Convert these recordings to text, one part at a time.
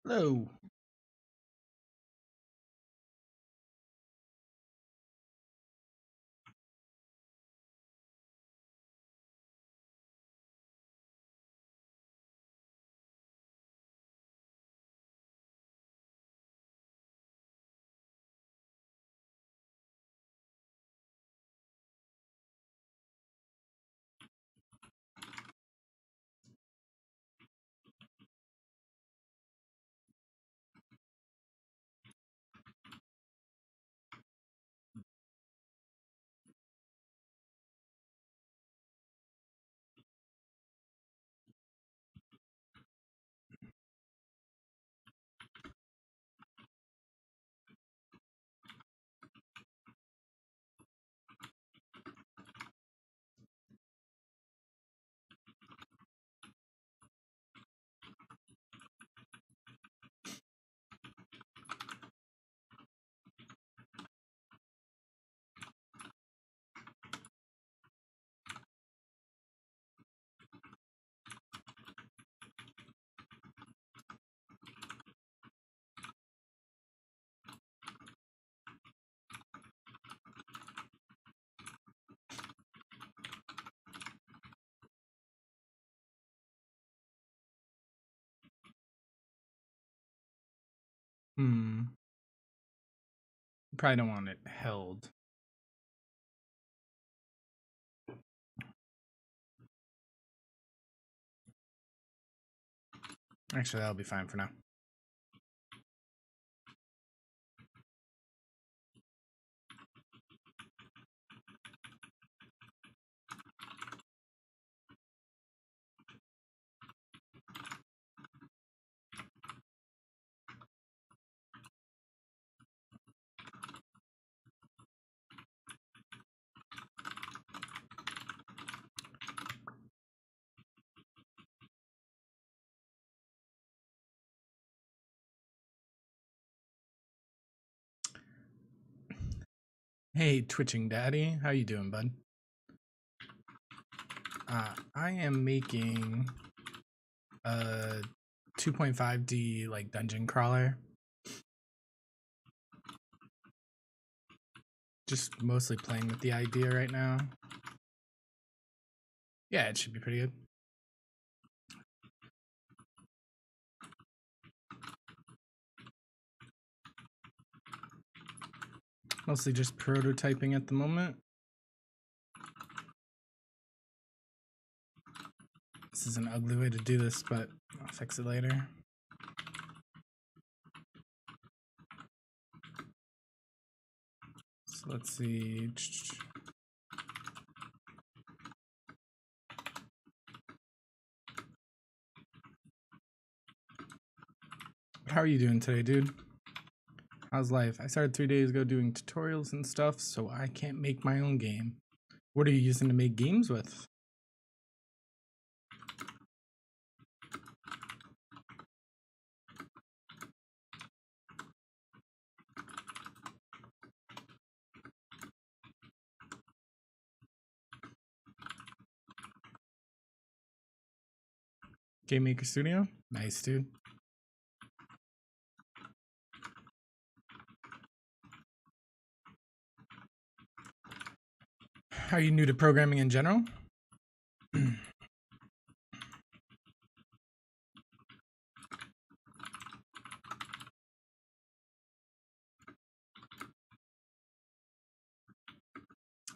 Hello. Probably don't want it held. Actually, that'll be fine for now. Hey, Twitching Daddy, how you doing, bud? I am making a 2.5D like dungeon crawler. Just mostly playing with the idea right now. Yeah, it should be pretty good. Mostly just prototyping at the moment. This is an ugly way to do this, but I'll fix it later. So let's see. How are you doing today, dude? How's life? I started 3 days ago doing tutorials and stuff, so I can't make my own game. What are you using to make games with? Game Maker Studio? Nice, dude. Are you new to programming in general?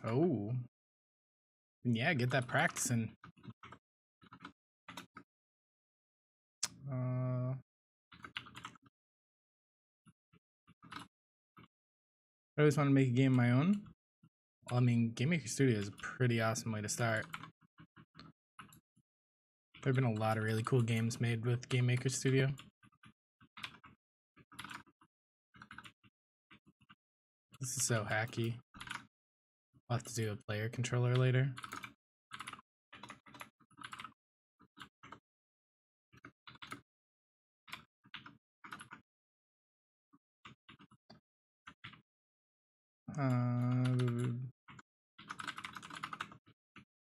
Oh. Yeah, get that practicing. I always want to make a game of my own. Well, I mean, Game Maker Studio is a pretty awesome way to start. There have been a lot of really cool games made with Game Maker Studio. This is so hacky. I'll have to do a player controller later.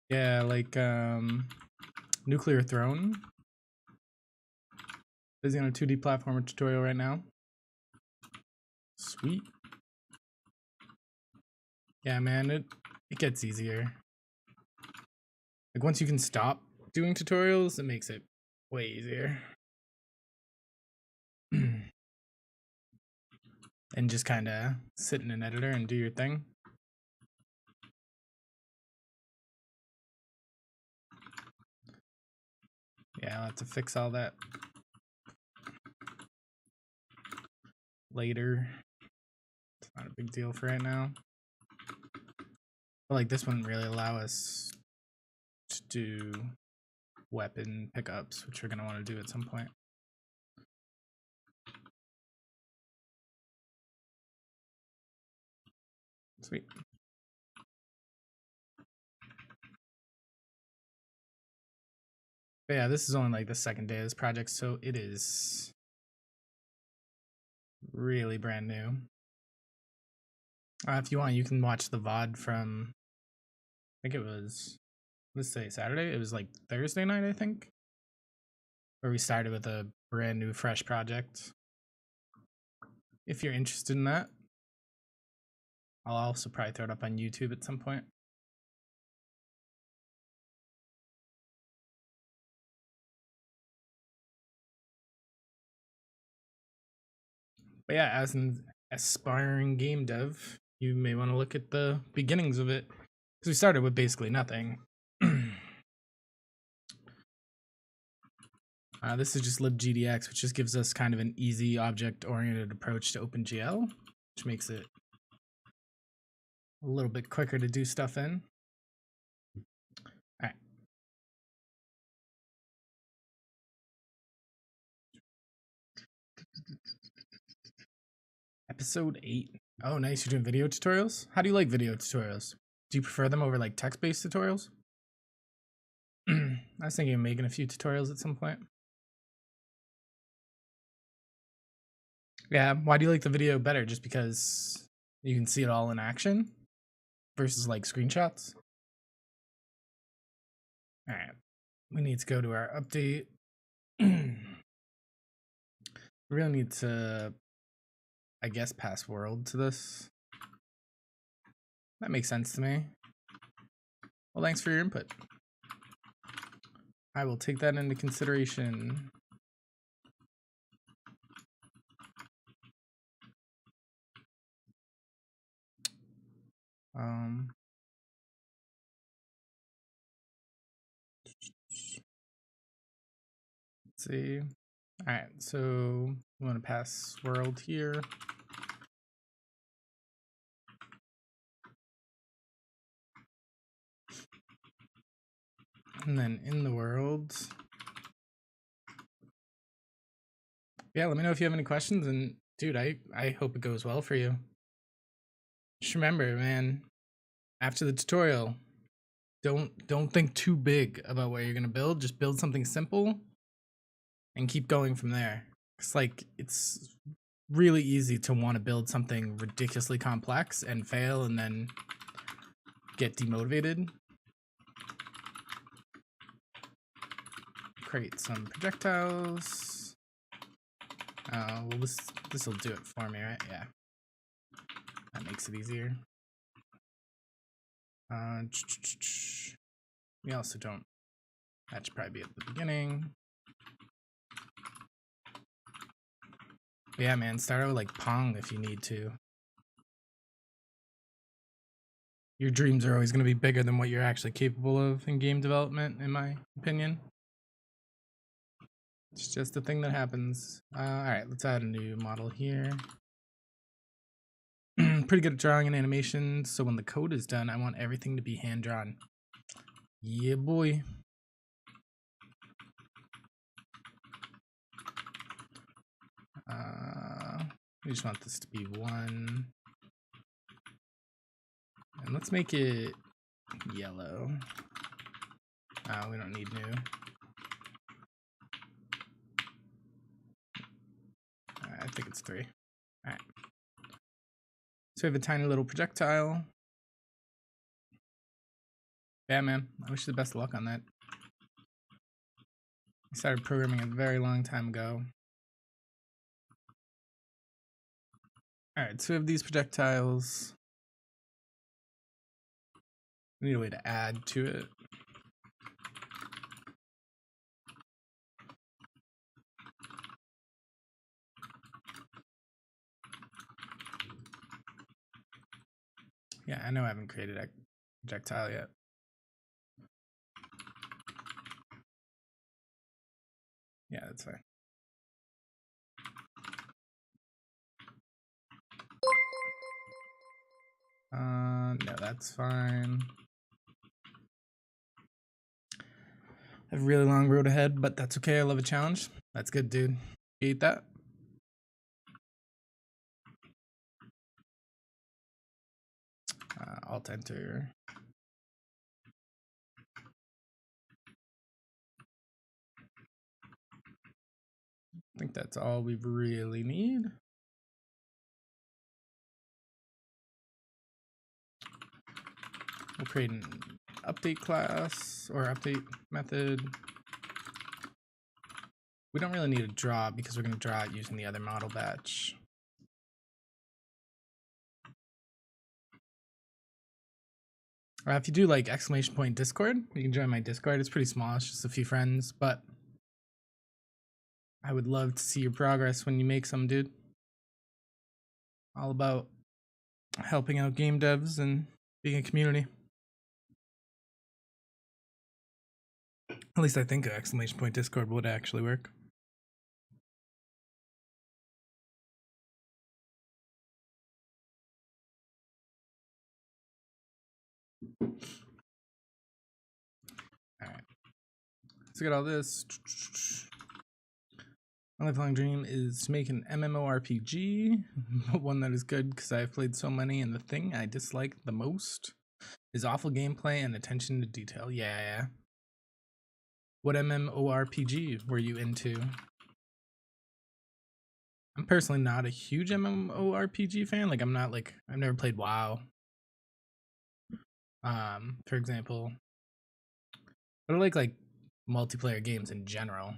Yeah, like Nuclear Throne. Busy on a 2D platformer tutorial right now. Sweet. Yeah, man, it gets easier. Like once you can stop doing tutorials, it makes it way easier. And just kind of sit in an editor and do your thing. Yeah, I'll have to fix all that later. It's not a big deal for right now. But like this wouldn't really allow us to do weapon pickups, which we're going to want to do at some point. Sweet. But yeah, this is only like the second day of this project, so it is really brand new. If you want, you can watch the VOD from, I think it was, let's say Saturday. It was like Thursday night, I think, where we started with a brand new, fresh project. If you're interested in that, I'll also probably throw it up on YouTube at some point. But yeah, as an aspiring game dev, you may want to look at the beginnings of it, because we started with basically nothing. This is just LibGDX, which just gives us kind of an easy object-oriented approach to OpenGL, which makes it a little bit quicker to do stuff in. All right. Episode 8. Oh, nice. You're doing video tutorials? How do you like video tutorials? Do you prefer them over like text-based tutorials? I was thinking of making a few tutorials at some point. Yeah, why do you like the video better? Just because you can see it all in action versus like screenshots? All right, we need to go to our update. We really need to, I guess, pass world to this. That makes sense to me. Well, thanks for your input. I will take that into consideration. Let's see. All right, so we want to pass world here. And then in the world. Yeah, let me know if you have any questions. And dude, I hope it goes well for you. Just remember, man, after the tutorial, don't think too big about what you're gonna build. Just build something simple and keep going from there. It's like it's really easy to want to build something ridiculously complex and fail and then get demotivated. Create some projectiles. Well, this will do it for me, right? Yeah, that makes it easier. We also don't. That should probably be at the beginning. But yeah, man, start out with like Pong if you need to. Your dreams are always going to be bigger than what you're actually capable of in game development, in my opinion. It's just a thing that happens. All right, let's add a new model here. Pretty good at drawing and animation, so when the code is done, I want everything to be hand-drawn. Yeah, boy. We just want this to be 1. And let's make it yellow. We don't need new. I think it's 3. All right. So we have a tiny little projectile. Yeah, man. I wish you the best of luck on that. I started programming a very long time ago. Alright, so we have these projectiles. We need a way to add to it. Yeah, I know I haven't created a projectile yet. Yeah, that's fine. No, that's fine. I have a really long road ahead, but that's okay. I love a challenge. That's good, dude. You eat that? Alt enter. I think that's all we really need. We'll create an update class or update method. We don't really need a draw because we're going to draw it using the other model batch. If you do like ! Discord, you can join my Discord. It's pretty small. It's just a few friends, but I would love to see your progress when you make some, dude. All about helping out game devs and being a community. At least I think ! Discord would actually work. Alright. Let's get all this. My lifelong dream is to make an MMORPG, but one that is good because I've played so many, and the thing I dislike the most is awful gameplay and attention to detail. Yeah. What MMORPG were you into? I'm personally not a huge MMORPG fan. Like, I've never played WoW. For example. But I like multiplayer games in general.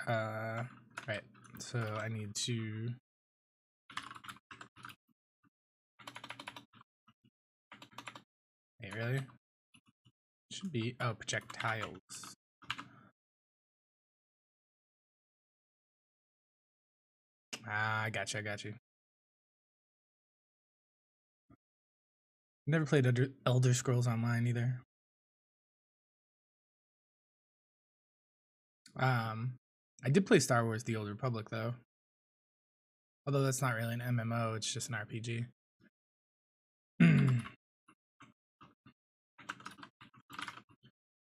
Right. So I need to wait, really? Should be projectiles. I got you. Never played Elder Scrolls Online either. I did play Star Wars: The Old Republic though. Although that's not really an MMO, it's just an RPG.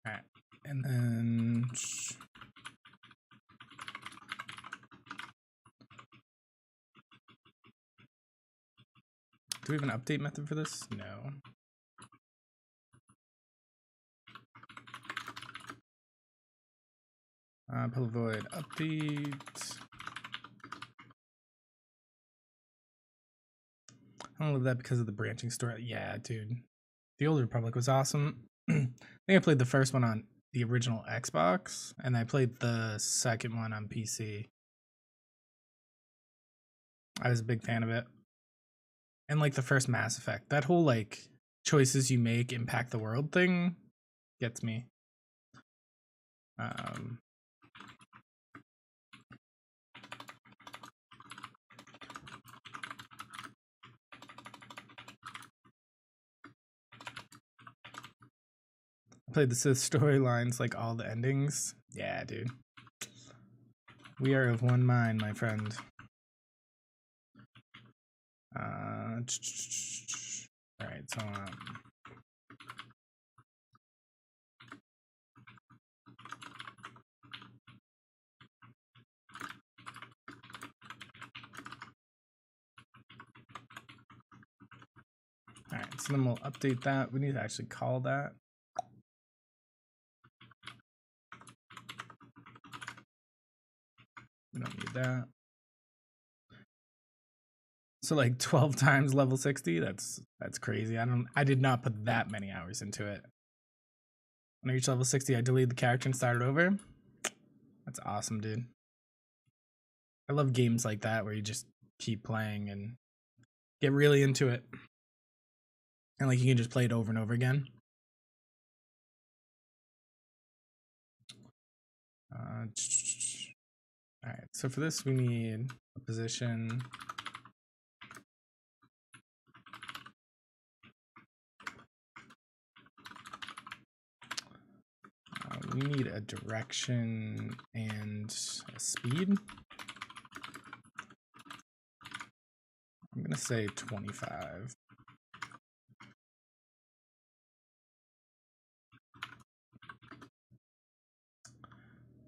Alright, and then do we have an update method for this? No. Public void update. I don't love that because of the branching story. Yeah, dude. The Old Republic was awesome. I think I played the first one on the original Xbox, and I played the second one on PC. I was a big fan of it. And like the first Mass Effect, that whole like choices you make impact the world thing gets me. I played the Sith storylines, like all the endings. Yeah, dude. We are of one mind, my friend. Alright, so alright, so then we'll update that. We need to actually call that. We don't need that. So like 12 times level 60, that's crazy. I did not put that many hours into it. When I reached level 60, I deleted the character and started over. That's awesome, dude. I love games like that where you just keep playing and get really into it. And like you can just play it over and over again. All right, so for this we need a position. We need a direction and a speed. I'm gonna say 25.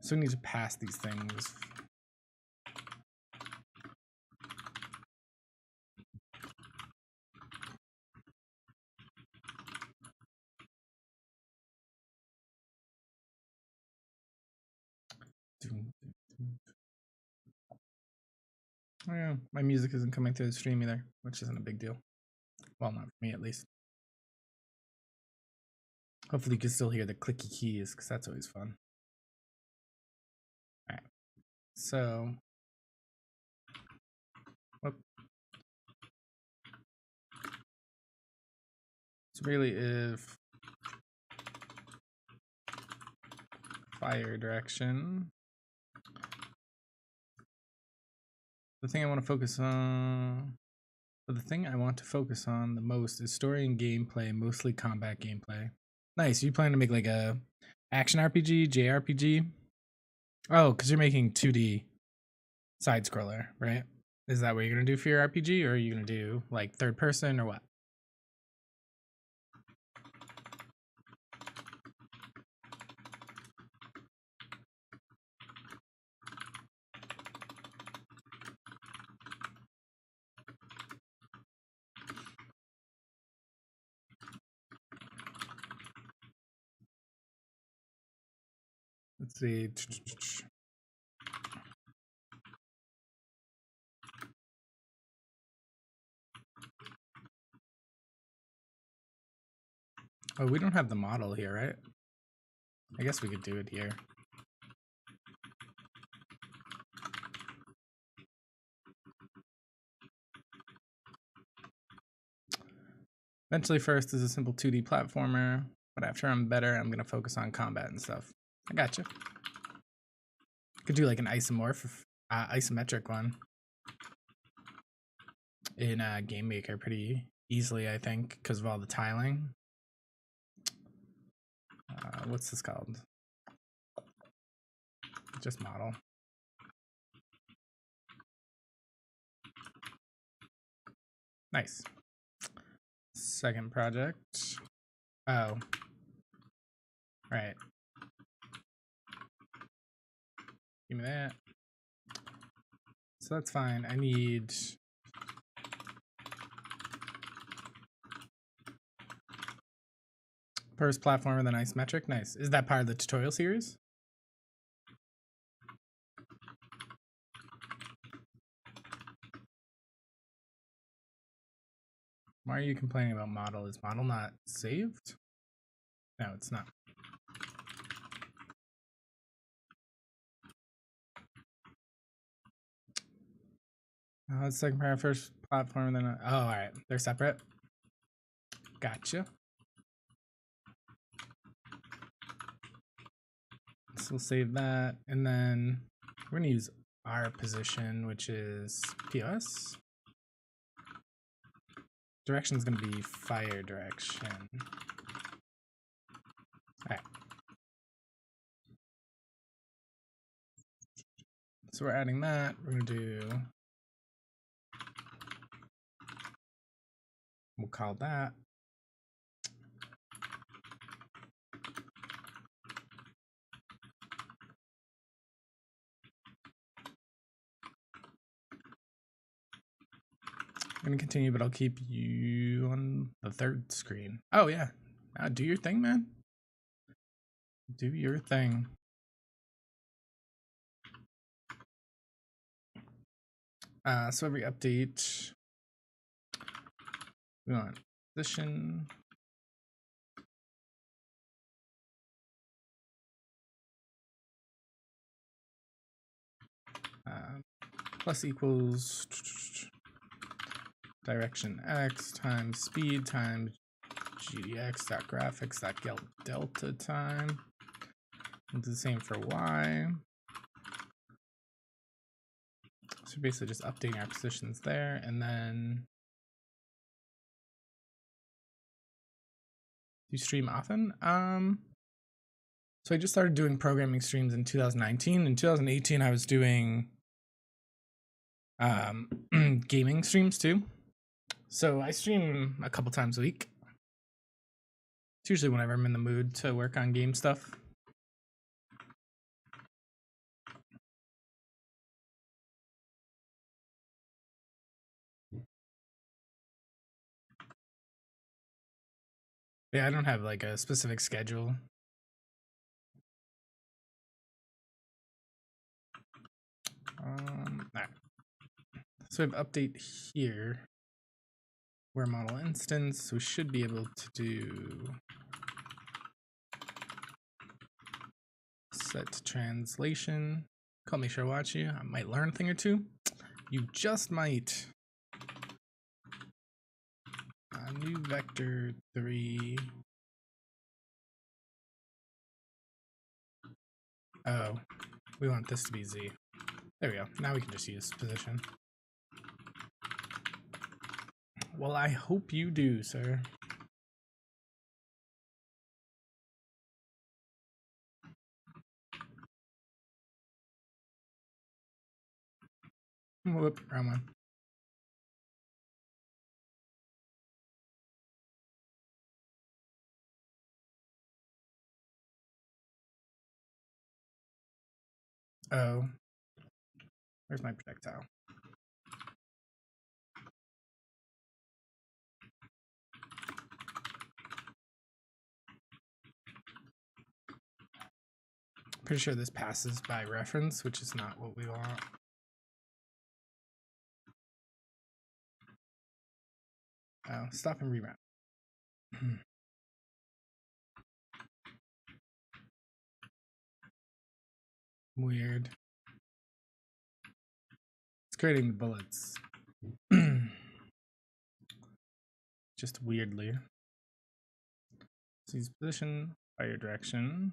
So we need to pass these things. Oh yeah, my music isn't coming through the stream either, which isn't a big deal. Well, not for me at least. Hopefully you can still hear the clicky keys, because that's always fun. Alright, so... Whoop. So really if... Fire direction... The thing I want to focus on... But the thing I want to focus on the most is story and gameplay, mostly combat gameplay. Nice, you plan to make like a action RPG, JRPG? Oh, because you're making 2D side scroller, right? Is that what you're gonna do for your RPG, or are you gonna do like third person or what? Let's see. Oh, we don't have the model here, right? I guess we could do it here. Eventually First is a simple 2D platformer, but after I'm better, I'm gonna focus on combat and stuff. I gotcha. Could do like an isometric one in Game Maker pretty easily, I think, because of all the tiling. What's this called? Just model. Nice. Second project. Oh. Right. Give me that. So that's fine. I need... First platformer, then isometric. Nice. Is that part of the tutorial series? Why are you complaining about model? Is model not saved? No, it's not. Second part, first platform, then... oh, alright. They're separate. Gotcha. So we'll save that. And then we're going to use our position, which is POS. Direction is going to be fire direction. Alright. So we're adding that. We're going to do... We'll call that. I'm going to continue, but I'll keep you on the third screen. Oh, yeah. Do your thing, man. Do your thing. So every update, we want position. plus equals direction x times speed times GDX.graphics.delta time. And do the same for y. So basically just updating our positions there, and then do you stream often? So I just started doing programming streams in 2019. In 2018, I was doing gaming streams too. So I stream a couple times a week. It's usually whenever I'm in the mood to work on game stuff. Yeah, I don't have like a specific schedule. All right. So we have update here. We're model instance. We should be able to do set translation. Call me sure watch you. I might learn a thing or two. You just might. New vector 3. Oh, we want this to be Z. There we go. Now we can just use position. Well, I hope you do, sir. Whoop, wrong one. Oh. Where's my projectile? Pretty sure this passes by reference, which is not what we want. Oh, stop and reroute. Weird. It's creating the bullets. Just weirdly. So use position, fire direction.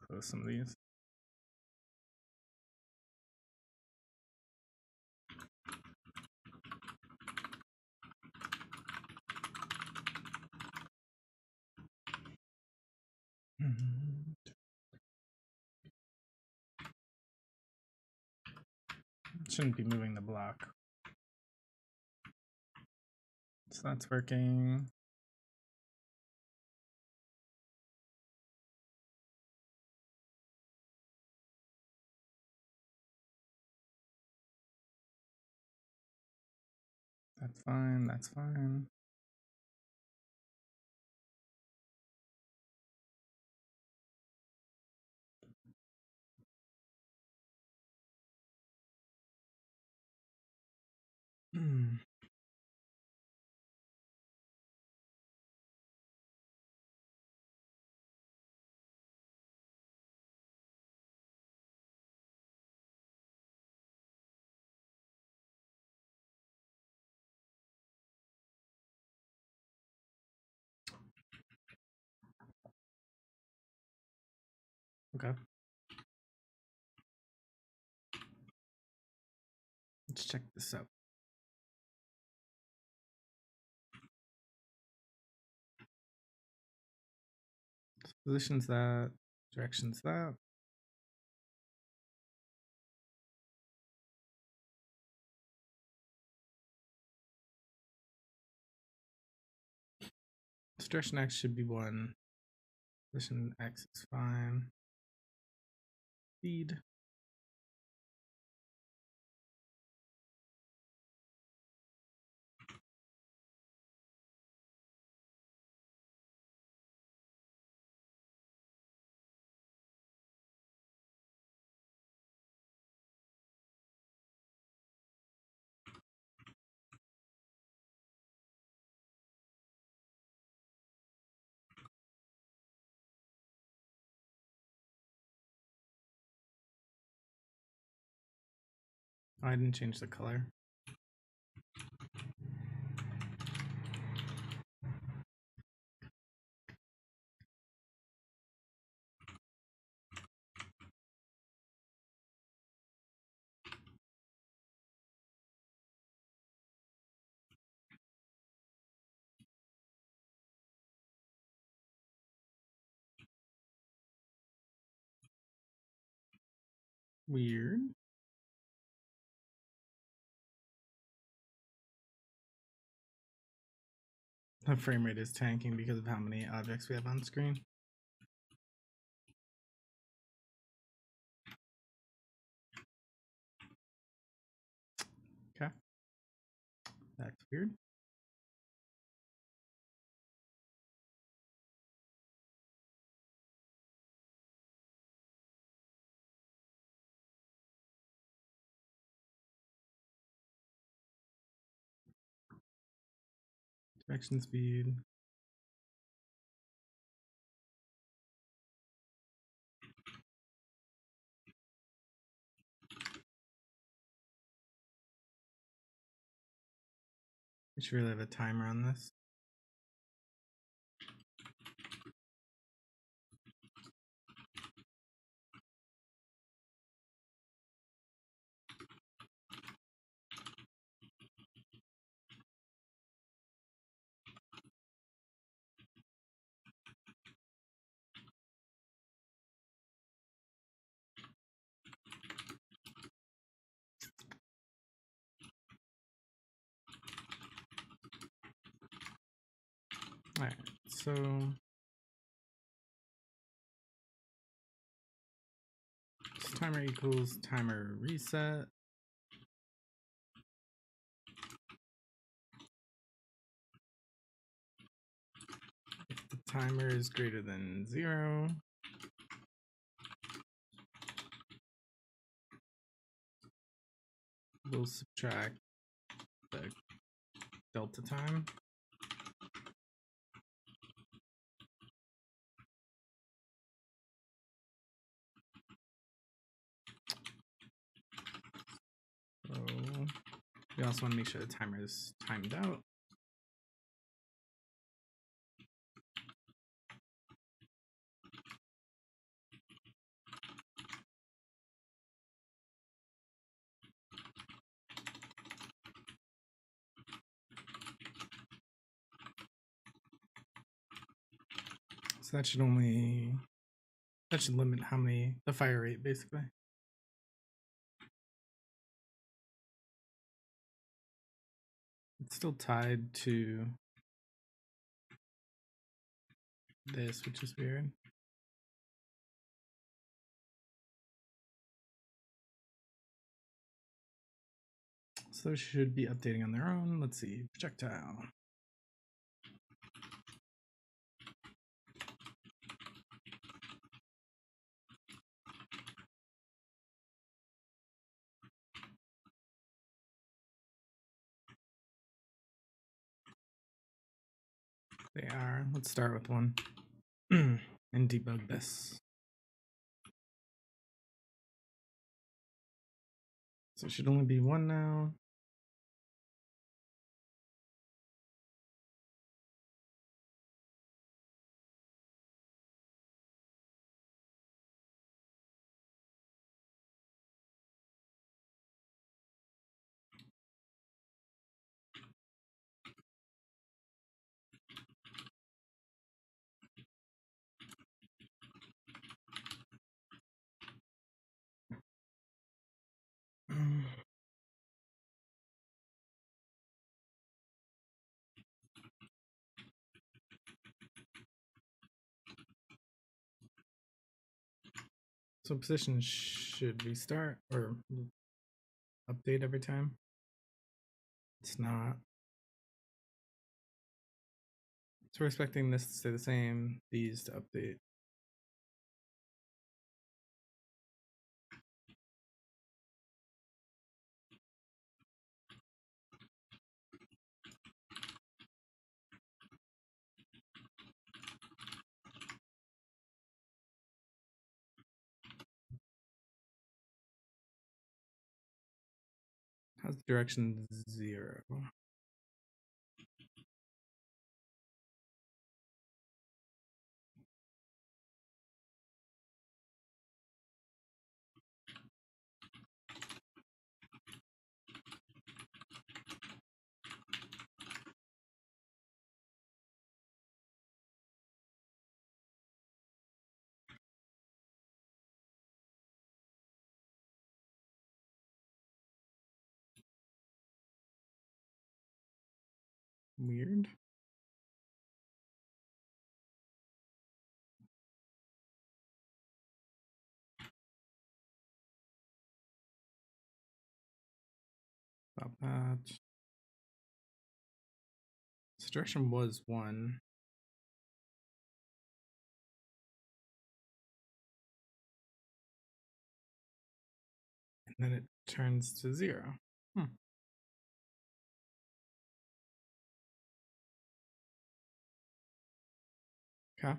Close some of these. Shouldn't be moving the block. So that's working. That's fine, that's fine. Okay. Let's check this out. Positions that, directions that. So direction X should be 1. Position X is fine. Speed. Oh, I didn't change the color. Weird. The frame rate is tanking because of how many objects we have on screen. Okay. That's weird. Direction speed. We should really have a timer on this. All right, so timer equals timer reset. If the timer is greater than 0, we'll subtract the delta time. So we also want to make sure the timer is timed out. So that should limit the fire rate basically. It's still tied to this, which is weird. So those should be updating on their own. Let's see, projectile. They are. Let's start with one and debug this. So it should only be one now. So position should restart or update every time. It's not. So we're expecting this to stay the same, these to update. How's direction 0? Weird. Stop that. This direction was 1. And then it turns to 0. Okay.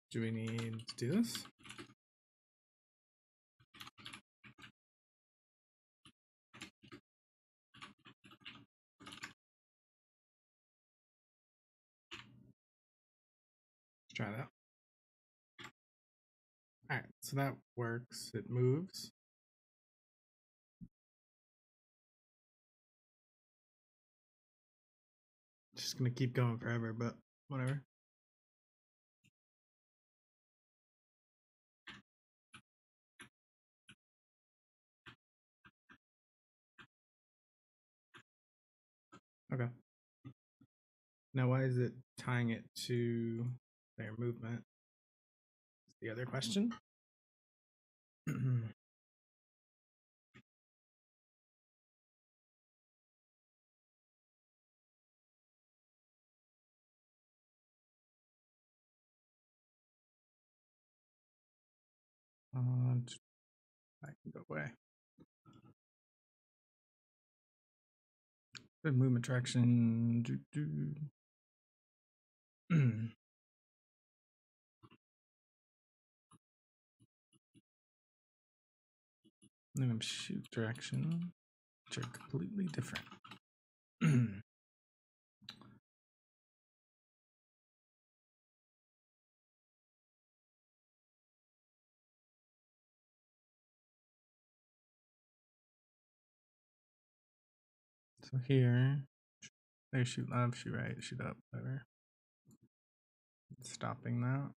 Do we need to do this? Let's try that. All right, so that works. It moves. Just gonna keep going forever, but whatever. Okay. Now, why is it tying it to their movement? Is the other question. I can go away. The movement direction. And then shoot direction, which are completely different. So here, they shoot left, shoot right, shoot up, whatever. Stopping that.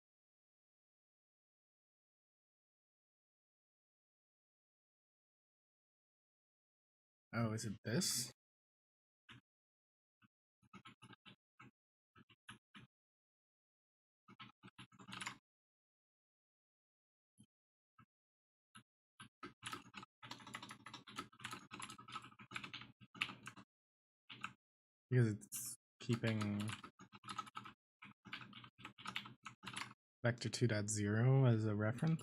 Oh, is it this? Because it's keeping vector 2.0 as a reference.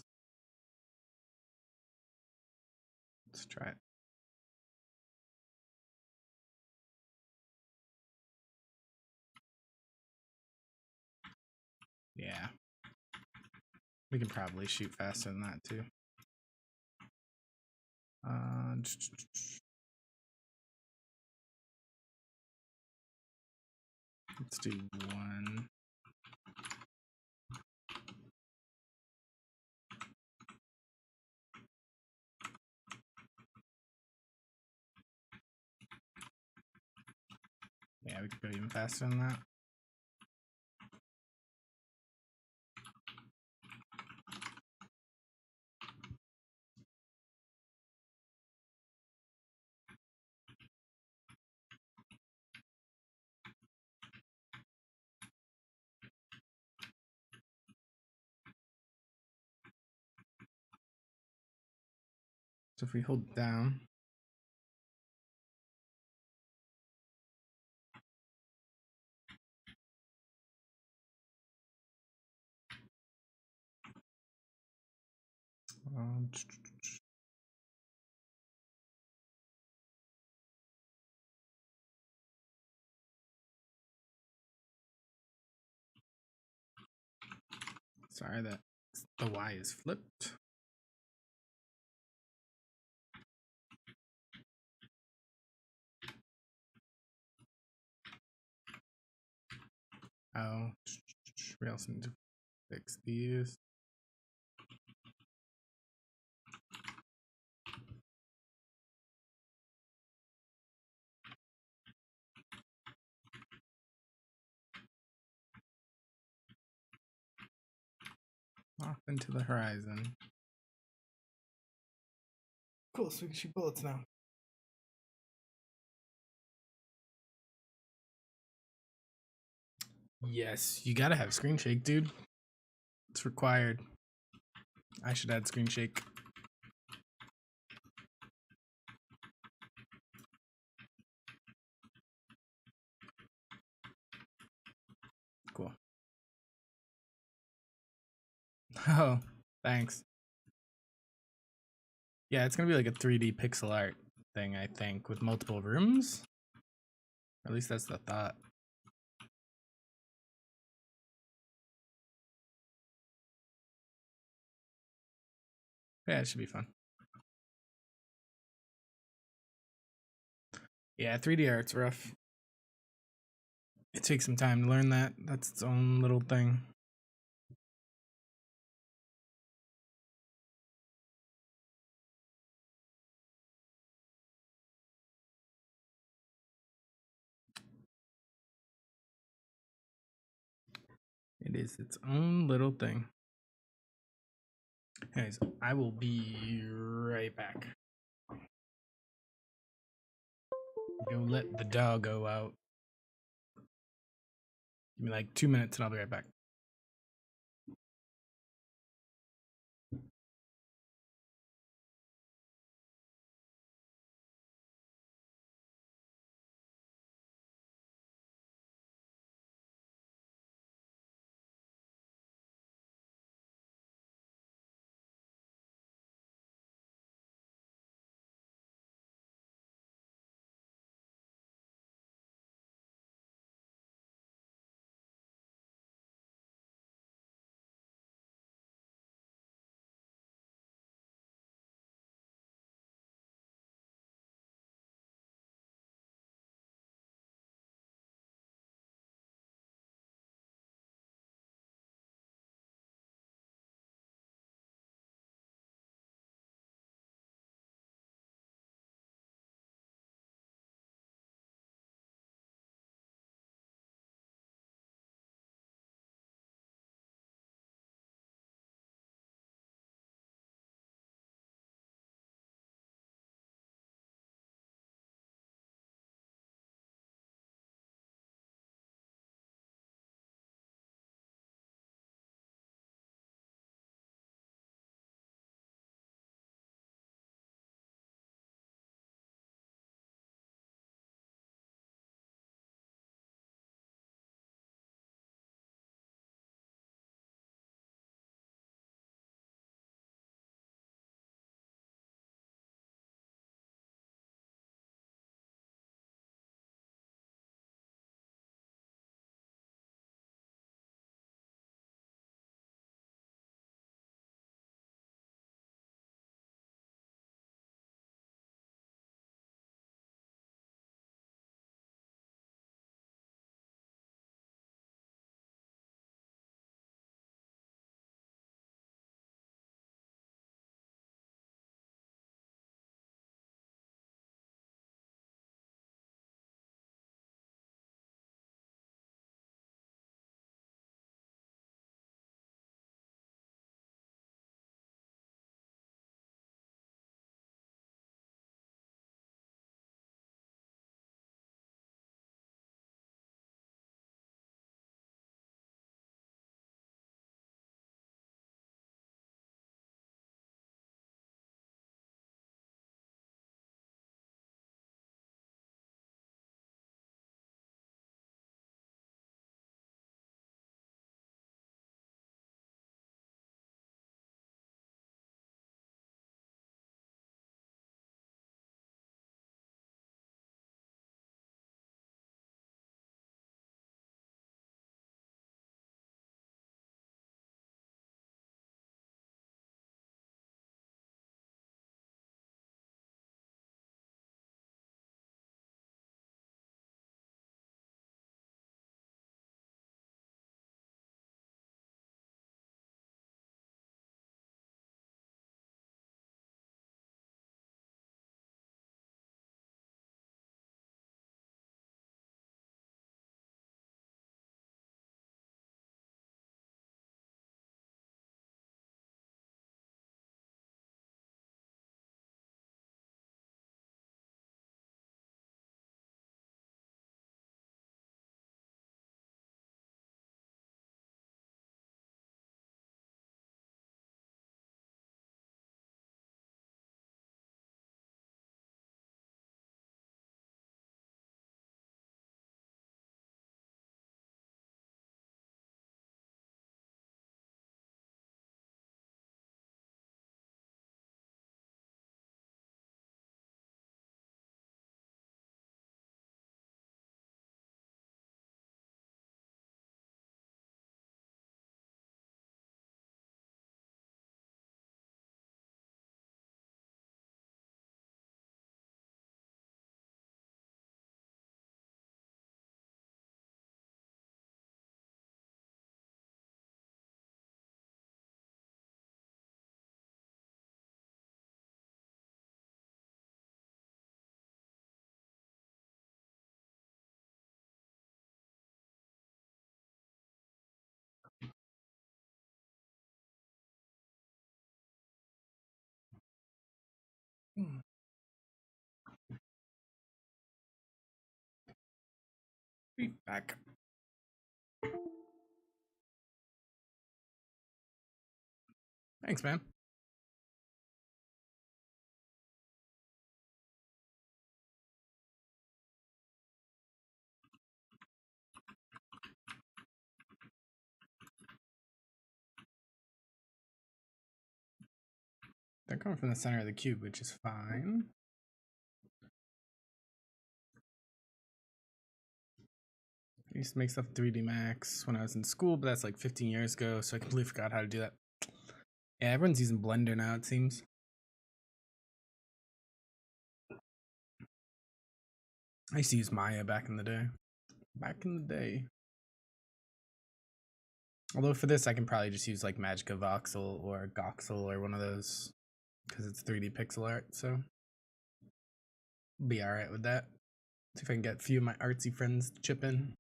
Let's try it. Yeah. We can probably shoot faster than that too. Let's do 1. Yeah, we could go even faster than that. So if we hold down, sorry that the Y is flipped. Oh, we also need to fix these. Off into the horizon. Cool, so we can shoot bullets now. Yes, you gotta have screen shake, dude. It's required. I should add screen shake. Cool. Oh, thanks. Yeah, it's gonna be like a 3D pixel art thing, I think, with multiple rooms. Or at least that's the thought. Yeah, it should be fun. Yeah, 3D art's rough. It takes some time to learn that. That's its own little thing. It is its own little thing. Anyways, I will be right back. Go let the doggo out. Give me like 2 minutes and I'll be right back. Be back. Thanks, man. They're coming from the center of the cube, which is fine. I used to make stuff 3D Max when I was in school, but that's like 15 years ago, so I completely forgot how to do that. Yeah, everyone's using Blender now, it seems. I used to use Maya back in the day. Although for this, I can probably just use like Magica Voxel or Goxel or one of those because it's 3D pixel art, so be alright with that. See if I can get a few of my artsy friends to chip in.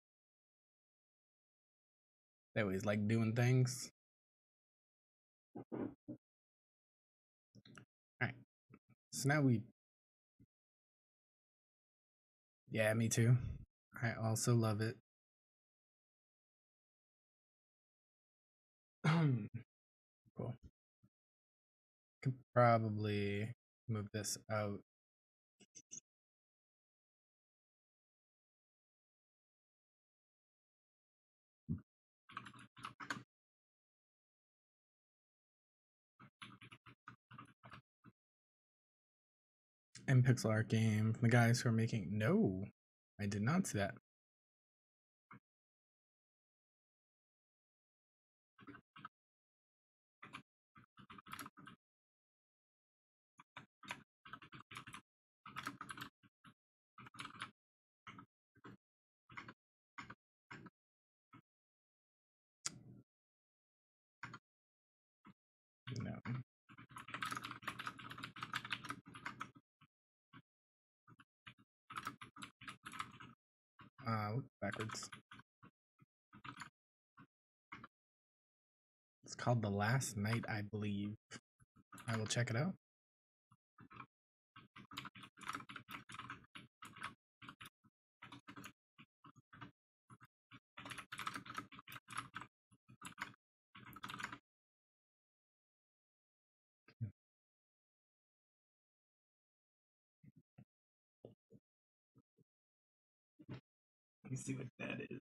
They always like doing things. Alright, so now yeah, me too. I also love it. Cool. Could probably move this out. And pixel art game from the guys who are making. No, I did not see that. No. Backwards. It's called The Last Night, I believe. I will check it out. Let me see what that is.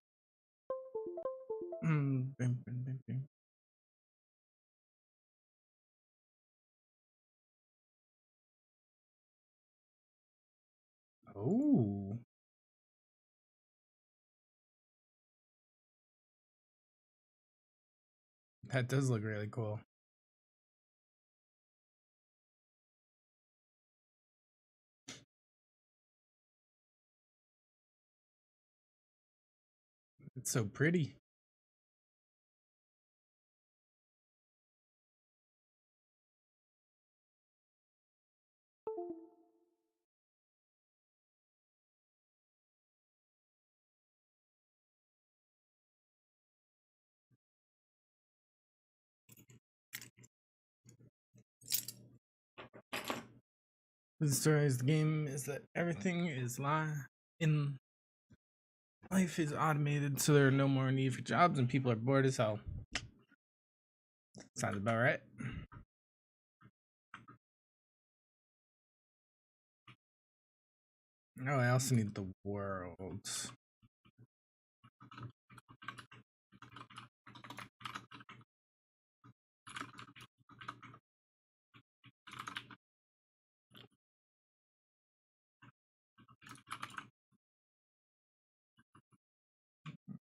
Oh. That does look really cool. It's so pretty. The story of the game is that everything is in life is automated, so there are no more need for jobs, and people are bored as hell. Sounds about right. Oh, I also need the worlds.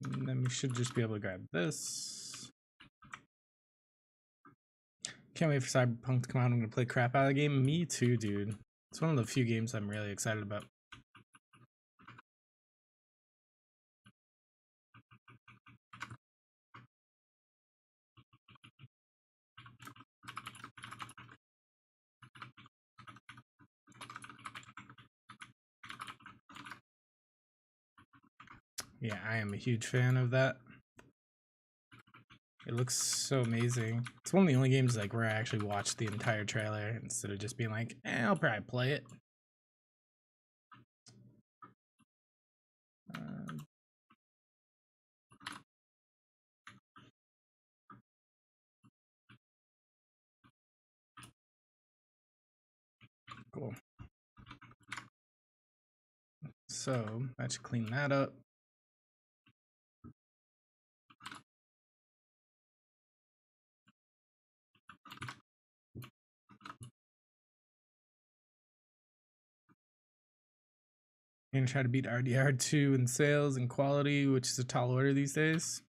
And then we should just be able to grab this. Can't wait for Cyberpunk to come out. I'm gonna play crap out of the game. Me too, dude. It's one of the few games I'm really excited about. Yeah, I am a huge fan of that. It looks so amazing. It's one of the only games like where I actually watched the entire trailer instead of just being like, I'll probably play it. Cool. So that should clean that up. I'm gonna try to beat RDR2 in sales and quality, which is a tall order these days.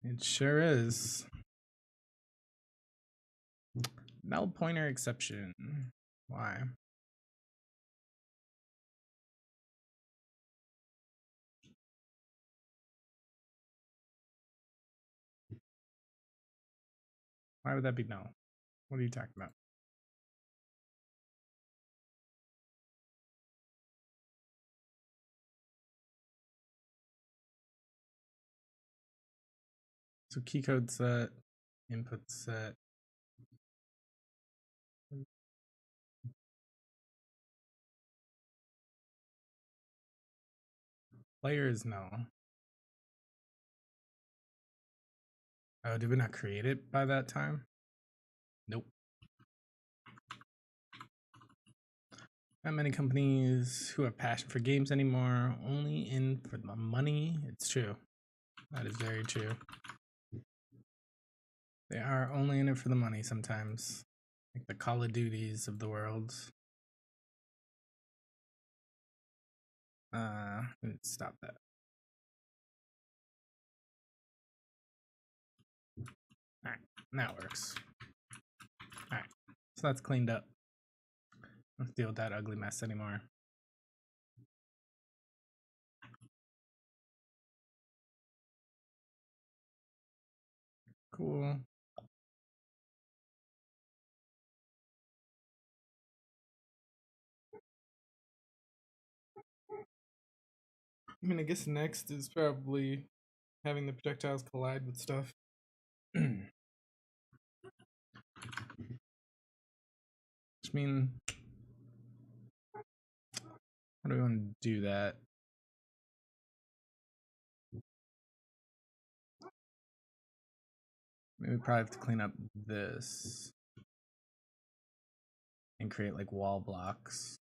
It sure is. Null pointer exception. Why? Why would that be null? What are you talking about? So key code set, input set. Player is null. Oh, did we not create it by that time? Nope. Not many companies who have passion for games anymore, only in for the money. It's true. That is very true. They are only in it for the money sometimes. Like the Call of Duties of the world. Stop that. Alright, now it works. Alright, so that's cleaned up. Let's deal with that ugly mess anymore. Cool. I mean, I guess next is probably having the projectiles collide with stuff. Which mean, how do we want to do that? Maybe we probably have to clean up this and create like wall blocks.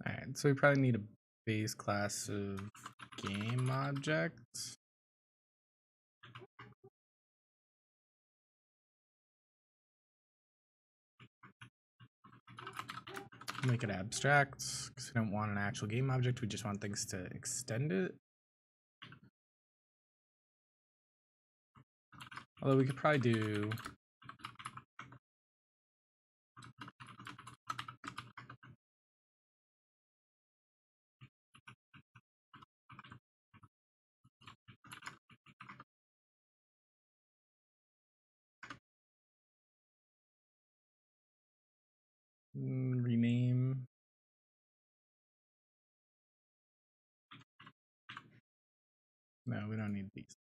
Alright, so we probably need a base class of game objects. Make it abstract because we don't want an actual game object. We just want things to extend it. Although we could probably do rename. No, we don't need these.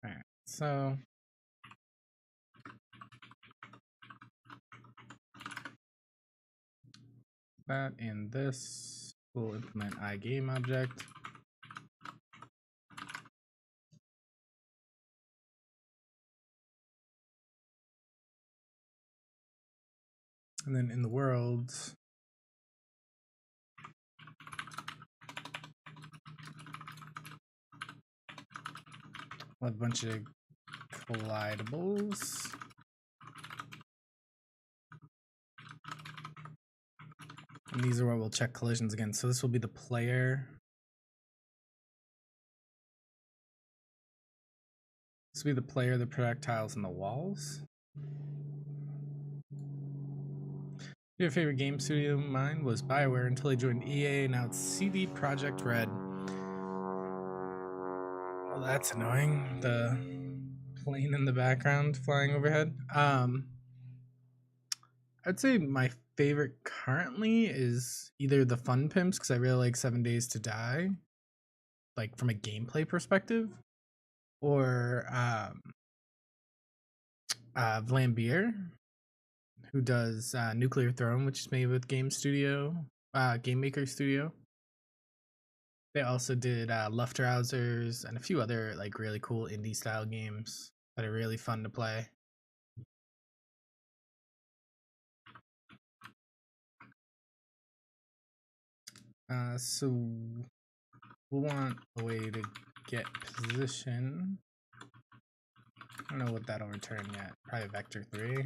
Alright, so that and this will implement iGame object. And then in the world, we'll have a bunch of collidables. And these are where we'll check collisions again. So this will be the player. This will be the player, the projectiles, and the walls. Your favorite game studio? Mine was BioWare until they joined EA. Now it's CD Projekt Red. Well, that's annoying. The plane in the background flying overhead. I'd say my favorite currently is either the Fun Pimps because I really like 7 Days to Die, like from a gameplay perspective, or Vlambeer, who does Nuclear Throne, which is made with Game Maker Studio. They also did Luftrausers and a few other like really cool indie style games that are really fun to play. So we'll want a way to get position. I don't know what that'll return yet. Probably vector 3.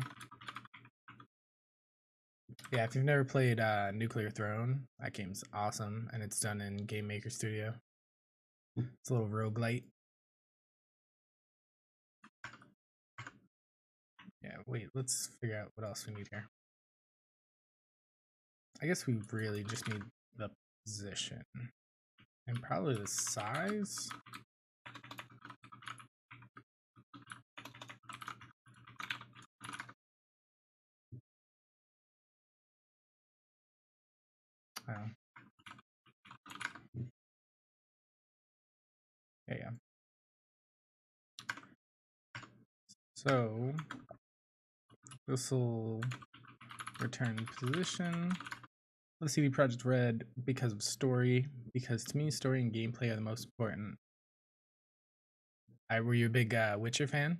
Yeah, if you've never played Nuclear Throne, that game's awesome, and it's done in Game Maker Studio. It's a little roguelite. Yeah, wait, let's figure out what else we need here. I guess we really just need the position. And probably the size? Oh. Yeah. So this will return position. The CD Projekt Red because of story, because to me story and gameplay are the most important. Were you a big Witcher fan?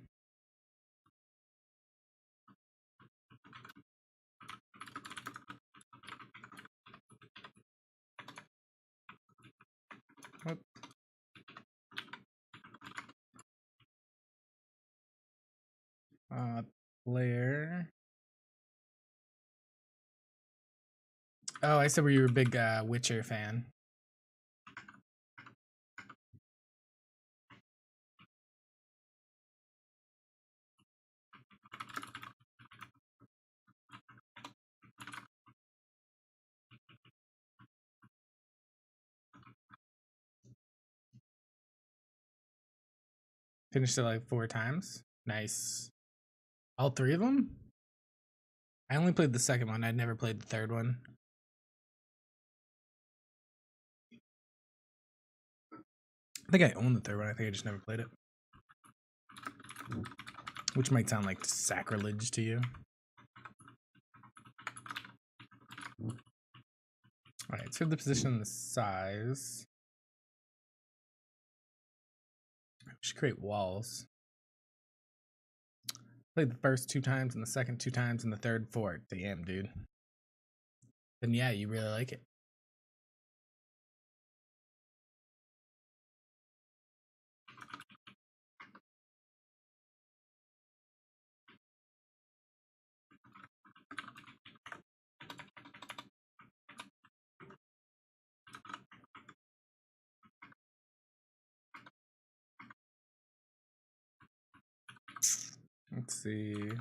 What? Player. Oh, I said were you a big Witcher fan? Finished it like 4 times. Nice. All 3 of them? I only played the second one. I'd never played the third one. I think I own the third one. I think I just never played it. Which might sound like sacrilege to you. Alright, so the position and the size. We should create walls. Played the first 2 times and the second 2 times and the third 4. Damn, dude. Then yeah, you really like it. Let's see.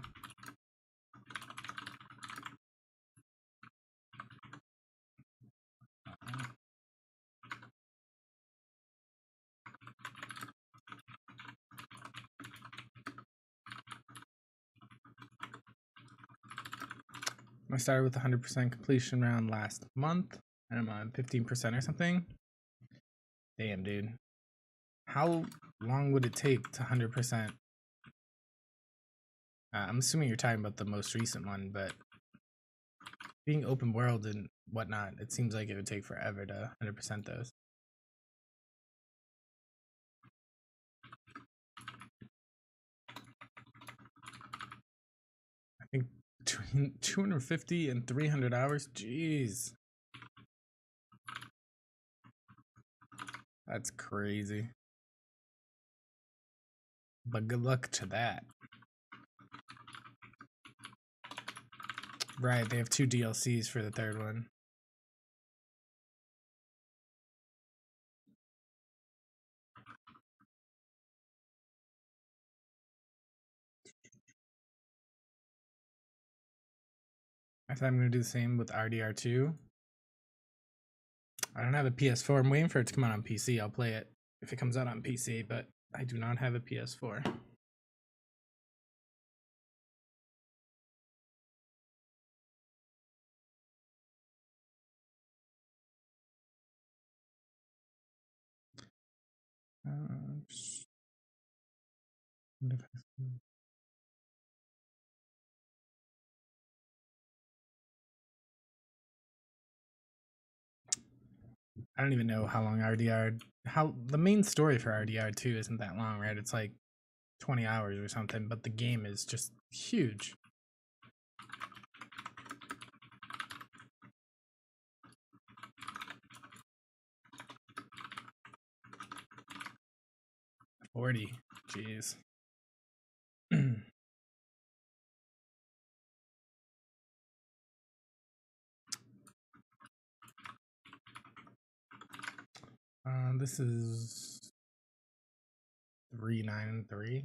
I started with 100% completion round last month, and I'm on 15% or something. Damn, dude. How long would it take to 100%? I'm assuming you're talking about the most recent one, but being open world and whatnot, it seems like it would take forever to 100% those. I think between 250 and 300 hours. Jeez. That's crazy. But good luck to that. Right, they have 2 DLCs for the third one. I thought I'm going to do the same with RDR2. I don't have a PS4. I'm waiting for it to come out on PC. I'll play it if it comes out on PC, but I do not have a PS4. I don't even know how long RDR. How the main story for RDR2 isn't that long, right? It's like 20 hours or something, but the game is just huge. $40. Jeez. This is 393.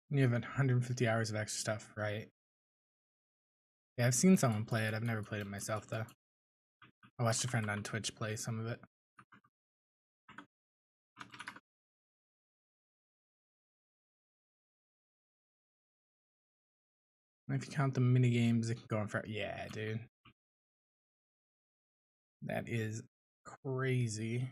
You have 150 hours of extra stuff, right? Yeah, I've seen someone play it. I've never played it myself, though. I watched a friend on Twitch play some of it. And if you count the mini games, it can go on for. Yeah, dude. That is crazy.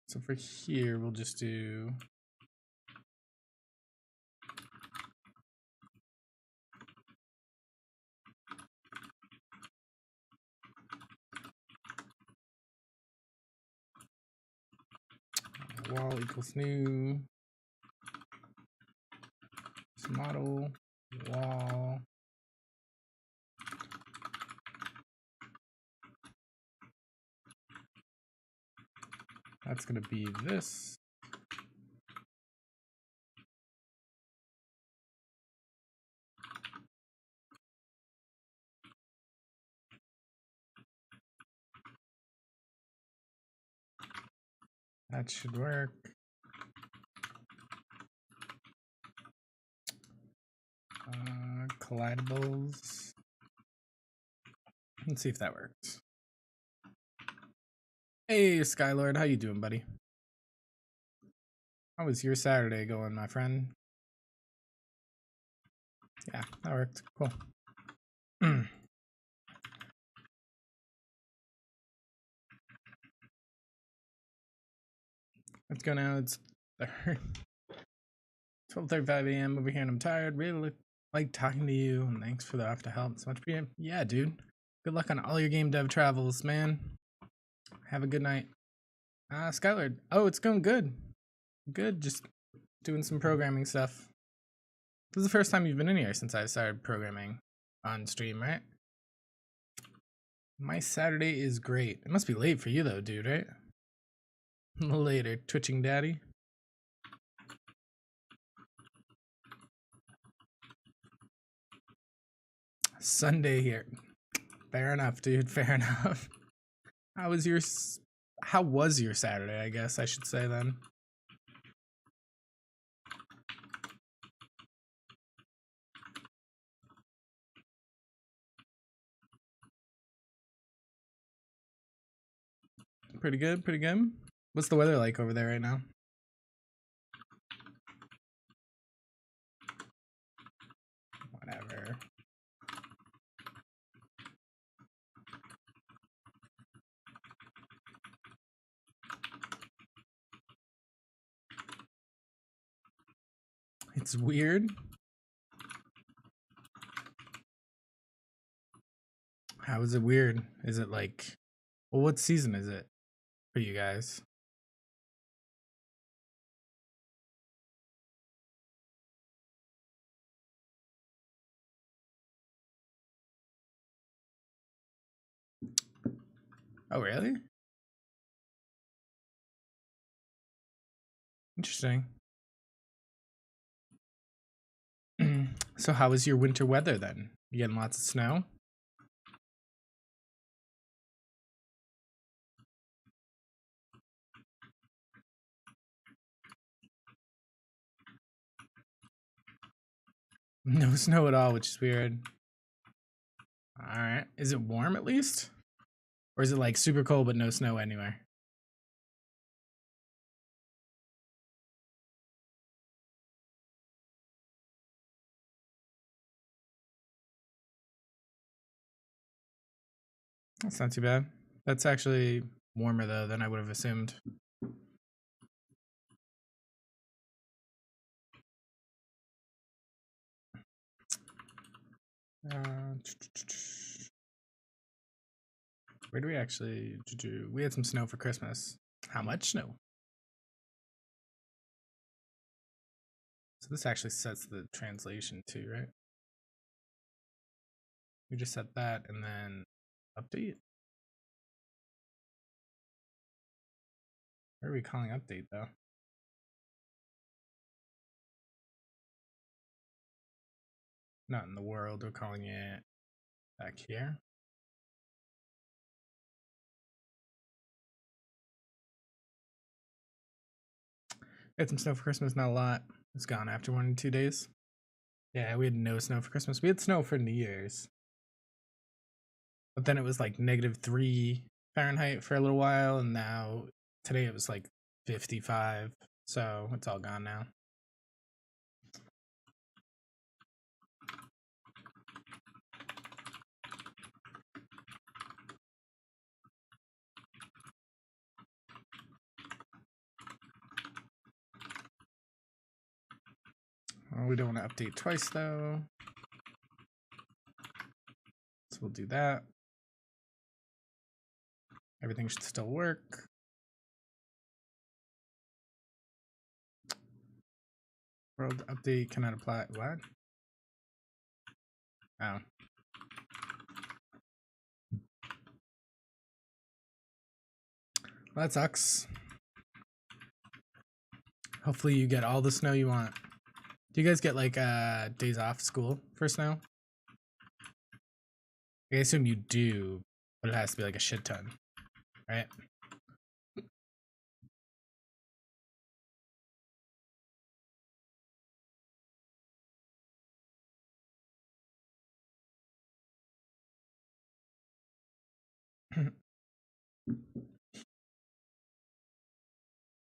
So for here, we'll just do wall equals new model wall. That's gonna be this. That should work. Collidables. Let's see if that works. Hey, Skylord, how you doing, buddy? How was your Saturday going, my friend? Yeah, that worked. Cool. Let's go now. It's 12:35 a.m. over here, and I'm tired. Really like talking to you, and thanks for the offer to help. So much appreciated. Yeah, dude. Good luck on all your game dev travels, man. Have a good night. Skylord. Oh, it's going good. Good. Just doing some programming stuff. This is the first time you've been in here since I started programming on stream, right? My Saturday is great. It must be late for you though, dude, right? Later, twitching daddy. Sunday here. Fair enough, dude. Fair enough. How was your Saturday, I guess I should say then? Pretty good, pretty good. What's the weather like over there right now? Whatever. It's weird. How is it weird? Is it like, well, what season is it for you guys? Oh, really? Interesting. So how was your winter weather then? You getting lots of snow? No snow at all, which is weird. All right. Is it warm at least? Or is it like super cold but no snow anywhere? That's not too bad. That's actually warmer though than I would have assumed. Where do we actually do? We had some snow for Christmas. How much snow? So this actually sets the translation too, right? We just set that and then update. Where are we calling update though? Not in the world. We're calling it back here. We had some snow for Christmas, not a lot. It's gone after 1 or 2 days. Yeah, we had no snow for Christmas. We had snow for New Year's. But then it was like -3 Fahrenheit for a little while, and now today it was like 55. So it's all gone now. Well, we don't want to update twice though. So we'll do that. Everything should still work. World update cannot apply. What? Oh. Well, that sucks. Hopefully you get all the snow you want. Do you guys get like days off school for snow? I assume you do, but it has to be like a shit ton, right?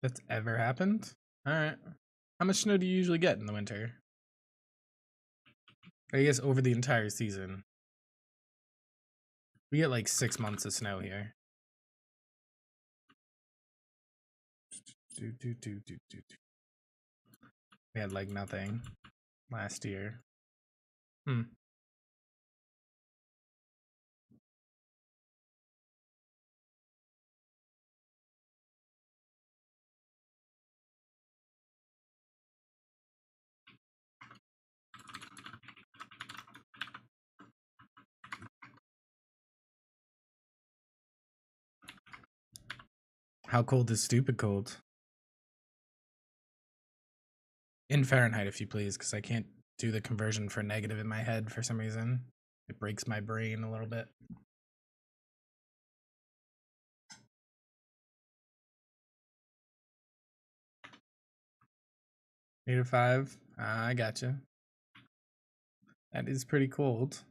That's ever happened? Alright. How much snow do you usually get in the winter? I guess over the entire season. We get like 6 months of snow here. We had like nothing last year. How cold is stupid cold? In Fahrenheit, if you please, because I can't do the conversion for negative in my head for some reason. It breaks my brain a little bit. -5. I gotcha. That is pretty cold.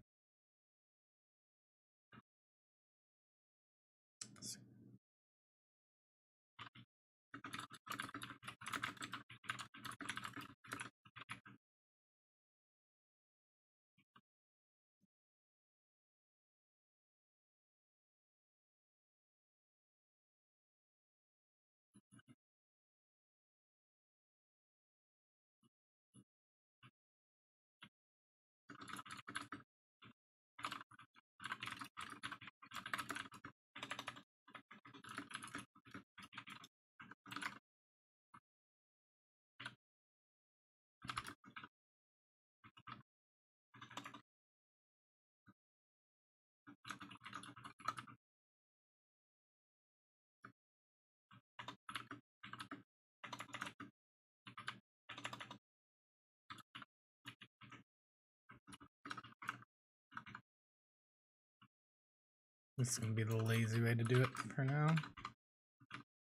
This is gonna be the lazy way to do it for now.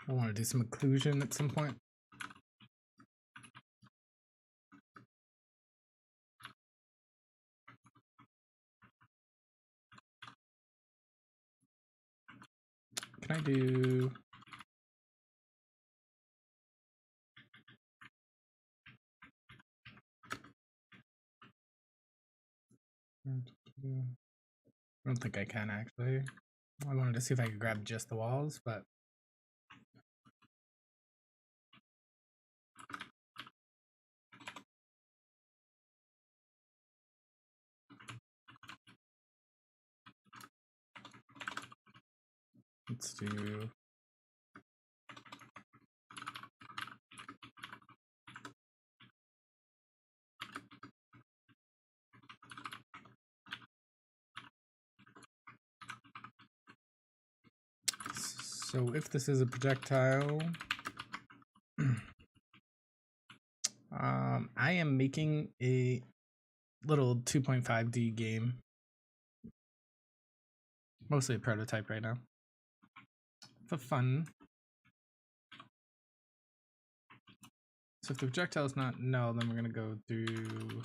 I want to do some occlusion at some point. Can I do... I don't think I can actually. I wanted to see if I could grab just the walls, but let's do so if this is a projectile, I am making a little 2.5D game, mostly a prototype right now, for fun. So if the projectile is not null, then we're gonna go through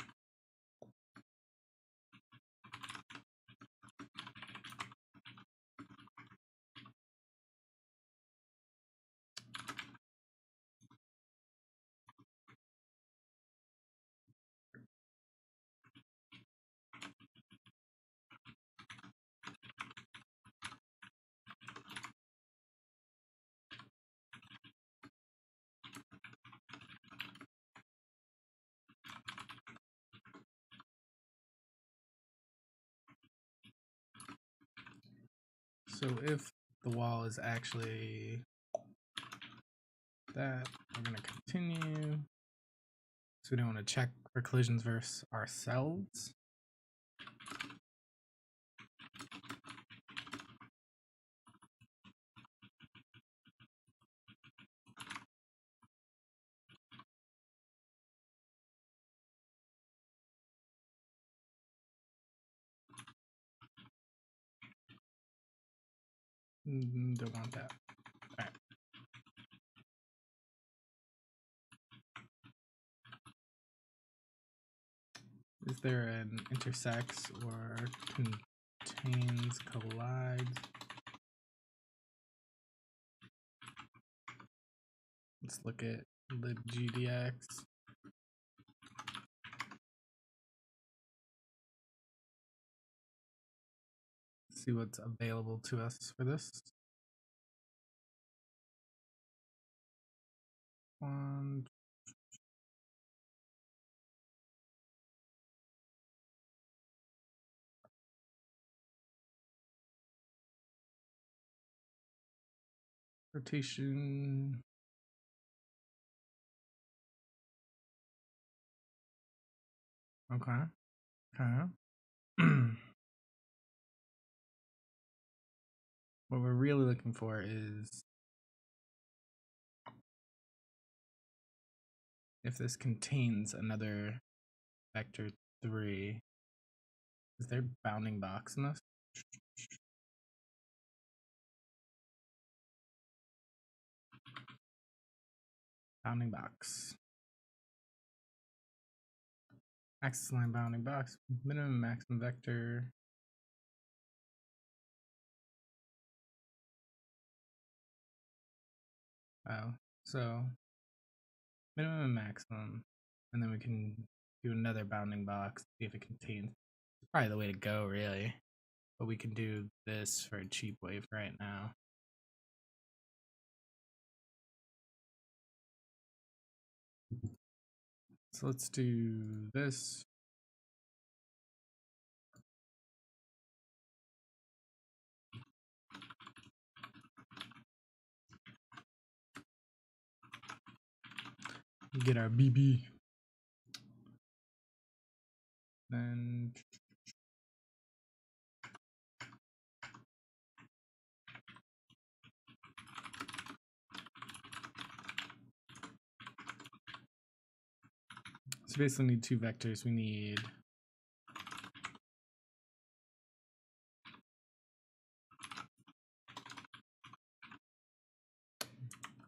so if the wall is actually that, we're gonna continue. So we don't want to check for collisions versus ourselves. Don't want that. All right. Is there an intersects or contains collides? Let's look at LibGDX. See what's available to us for this. One. Rotation. Okay. Okay. What we're really looking for is if this contains another vector 3. Is there bounding box in this? Bounding box. Axis line bounding box. Minimum maximum vector. Oh, so minimum and maximum, and then we can do another bounding box, see if it contains. It's probably the way to go, really. But we can do this for a cheap wave right now. So let's do this. Get our BB. Then so basically need two vectors. We need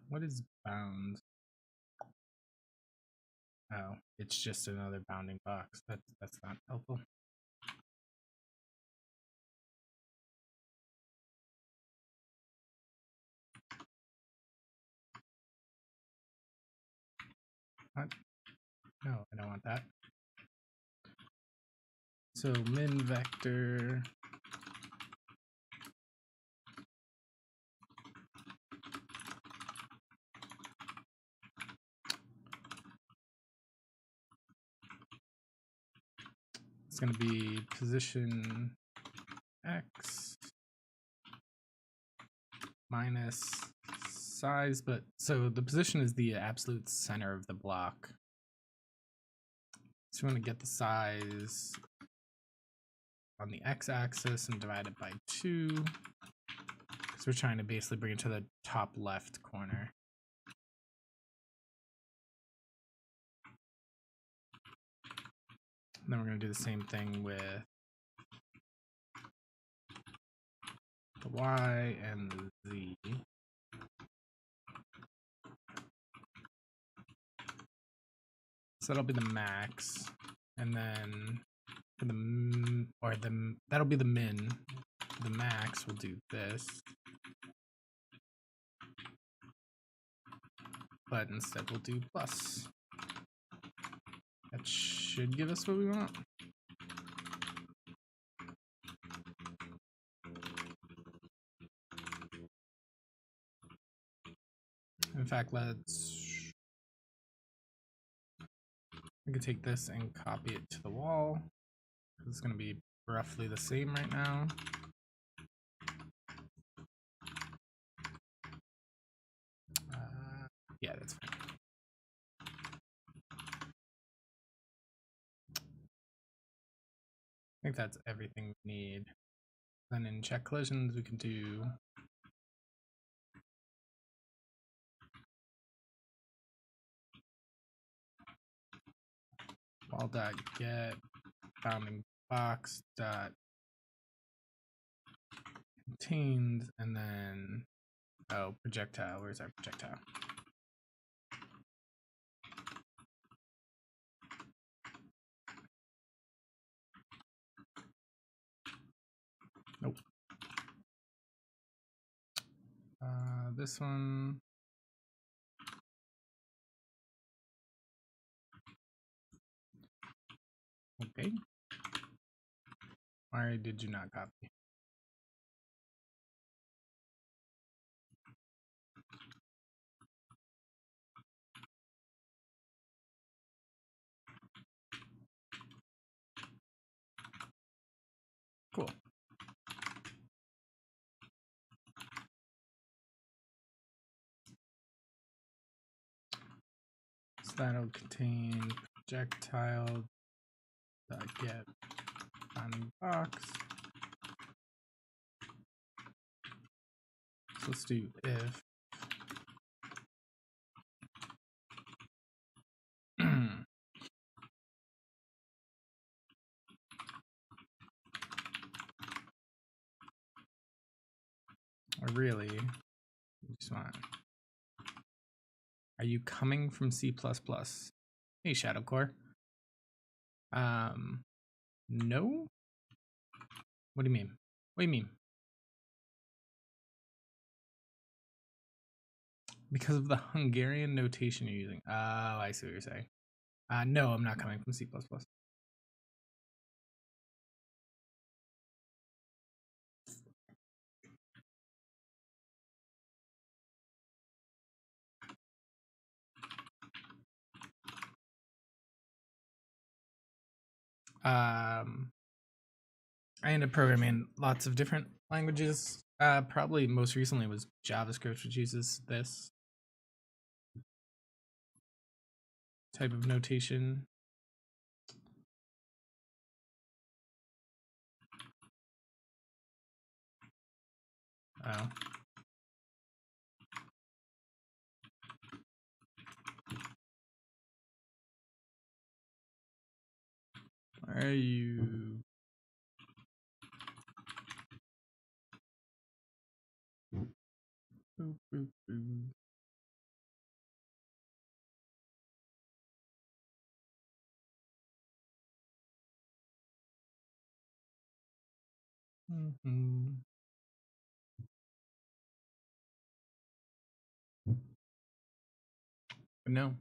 what is bound? Oh, it's just another bounding box. That's not helpful. What? No, I don't want that. So min vector it's going to be position X minus size, but so the position is the absolute center of the block. So we want to get the size on the x-axis and divide it by 2, because we're trying to basically bring it to the top left corner. And then we're going to do the same thing with the y and the z. So that'll be the max, and then for that'll be the min. For the max, we'll do this, but instead we'll do plus. That should give us what we want. In fact, we can take this and copy it to the wall. It's going to be roughly the same right now. Yeah, that's fine. I think that's everything we need. Then in check collisions, we can do wall.get bounding box dot contains, and then projectile. Where's our projectile? Nope. This one. Okay. Why did you not copy? Cool. So that'll contain projectile get bounding box. So let's do if or really just want, are you coming from C++? Hey, Shadow Core. No? What do you mean? What do you mean? Because of the Hungarian notation you're using. Oh, I see what you're saying. No, I'm not coming from C++. I ended up programming lots of different languages. Probably most recently was JavaScript, which uses this type of notation. Oh. Why are you? Boop, boop, boop. But no.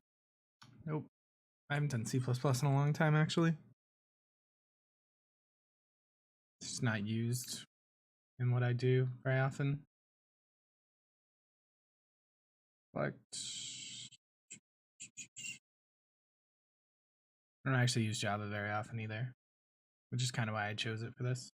Nope. I haven't done C++ in a long time, actually. It's just not used in what I do very often. Like, I don't actually use Java very often either. which is kind of why I chose it for this.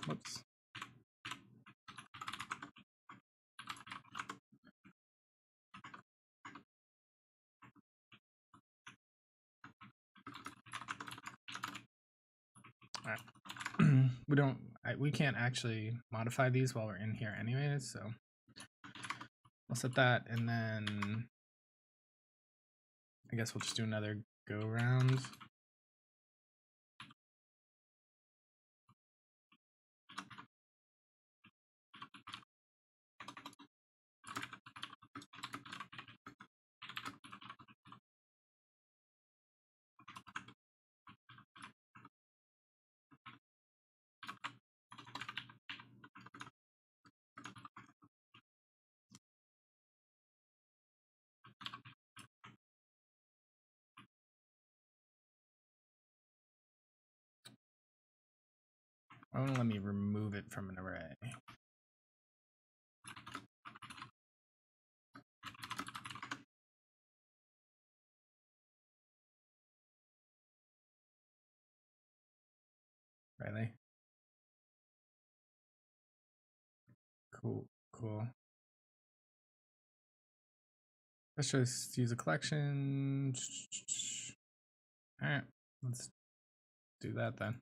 Whoops. All right. We can't actually modify these while we're in here anyways, so I'll set that, and then I guess we'll just do another go round. I want to let me remove it from an array. Really? Cool. Let's just use a collection. All right, let's do that then.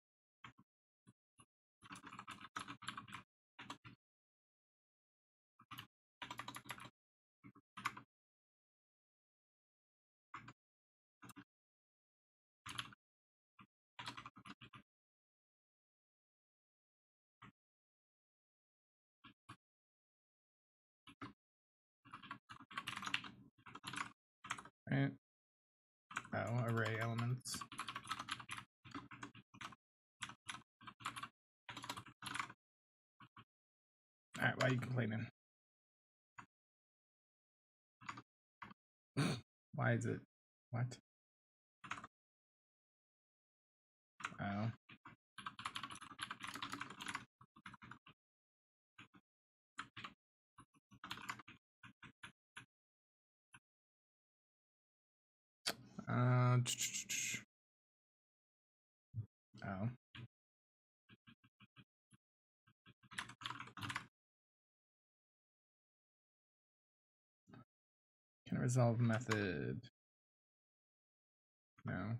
Right. Oh, array elements. All right, why are you complaining? Why is it? What? Oh. Oh. Can resolve method. No.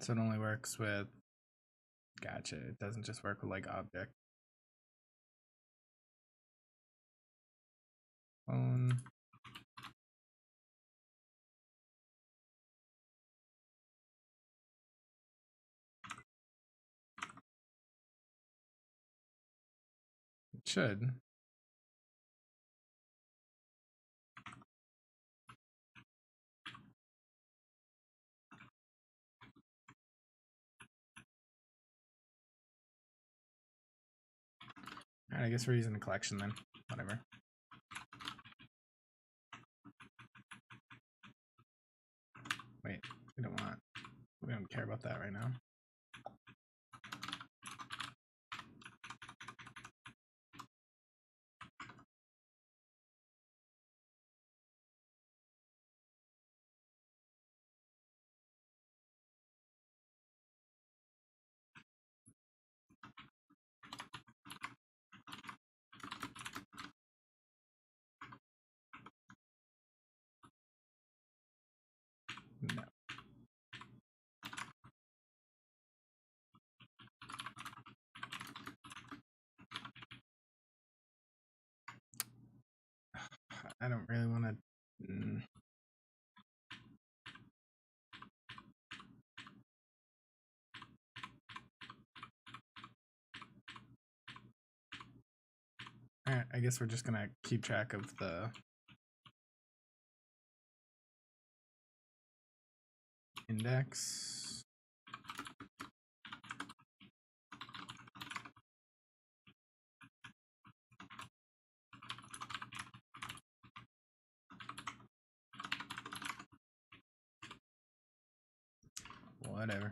So it only works with. Gotcha. It doesn't just work with like object. Phone. It should. All right, I guess we're using the collection then. Whatever. Wait, we don't care about that right now. No. I don't really want to. Alright, I guess we're just gonna keep track of the index. Whatever.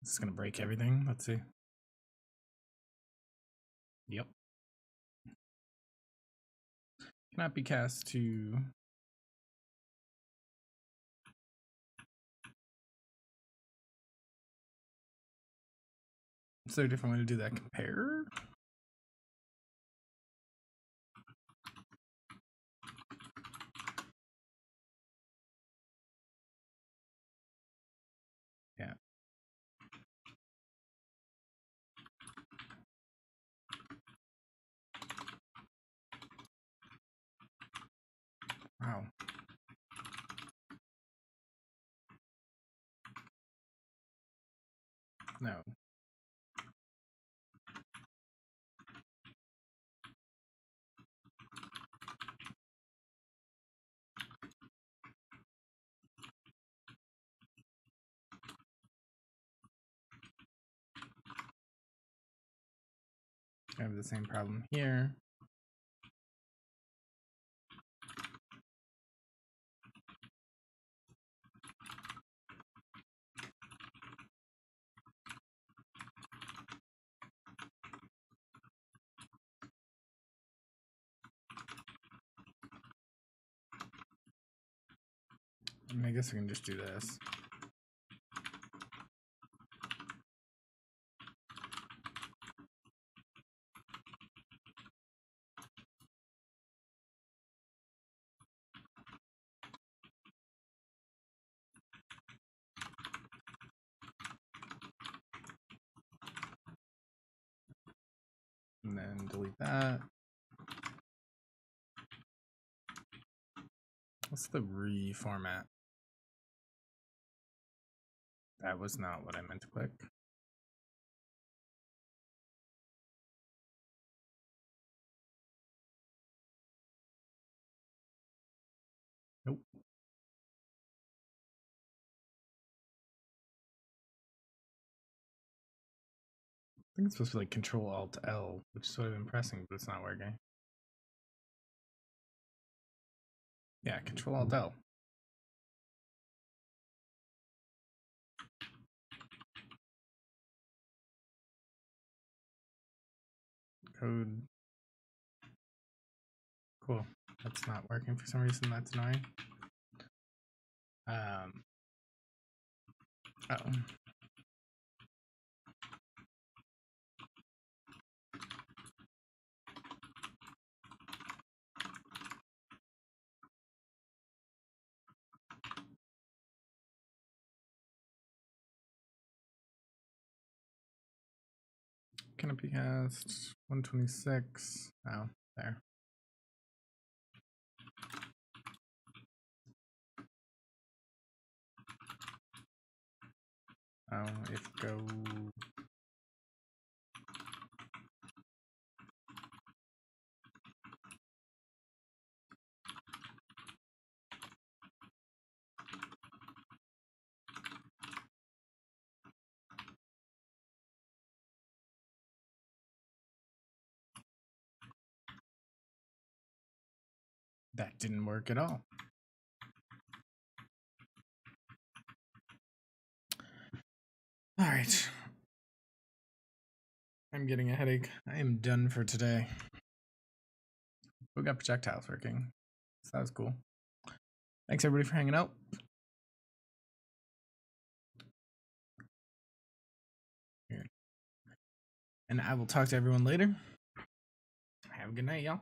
This is gonna break everything. Let's see. Yep. Cannot be cast to. Is there a different way to do that? Compare? Yeah. Wow. No. I have the same problem here. I guess I can just do this. And then delete that. What's the reformat? That was not what I meant to click. Nope. I think it's supposed to be like Control Alt L, which is what I've been pressing, but it's not working. Yeah, Control Alt L. Code. Cool. That's not working for some reason. That's annoying. Oh. Canopy cast 126. Oh, there. Oh, if go. That didn't work at all. All right. I'm getting a headache. I am done for today. We got projectiles working. So that was cool. Thanks everybody for hanging out. And I will talk to everyone later. Have a good night, y'all.